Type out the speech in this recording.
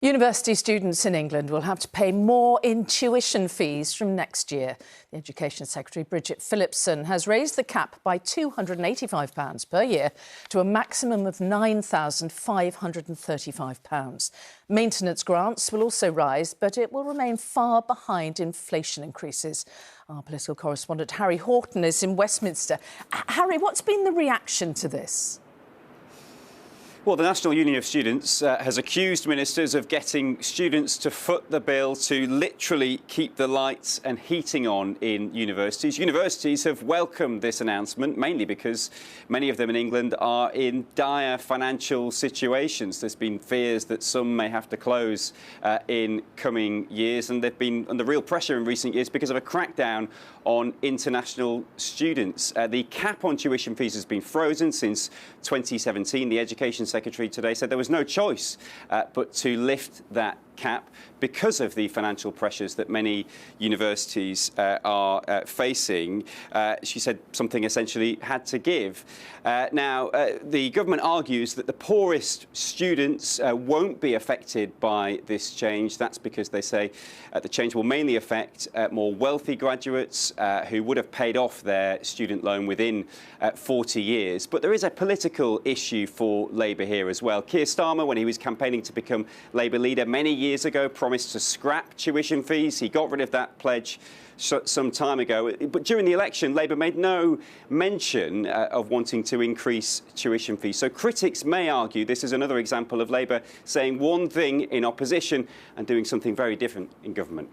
University students in England will have to pay more in tuition fees from next year. The Education Secretary, Bridget Phillipson, has raised the cap by £285 per year to a maximum of £9,535. Maintenance grants will also rise, but it will remain far behind inflation increases. Our political correspondent Harry Horton is in Westminster. Harry, what's been the reaction to this? Well, the National Union of Students has accused ministers of getting students to foot the bill to literally keep the lights and heating on in universities. Universities have welcomed this announcement, mainly because many of them in England are in dire financial situations. There's been fears that some may have to close in coming years, and they've been under real pressure in recent years because of a crackdown on international students. The cap on tuition fees has been frozen since 2017. The Education Secretary today said there was no choice but to lift that cap because of the financial pressures that many universities are facing. She said something essentially had to give. Now, the government argues that the poorest students won't be affected by this change. That's because they say the change will mainly affect more wealthy graduates who would have paid off their student loan within 40 years. But there is a political issue for Labour here as well. Keir Starmer, when he was campaigning to become Labour leader many years ago, promised to scrap tuition fees. He got rid of that pledge some time ago. But during the election, Labour made no mention of wanting to increase tuition fees. So critics may argue this is another example of Labour saying one thing in opposition and doing something very different in government.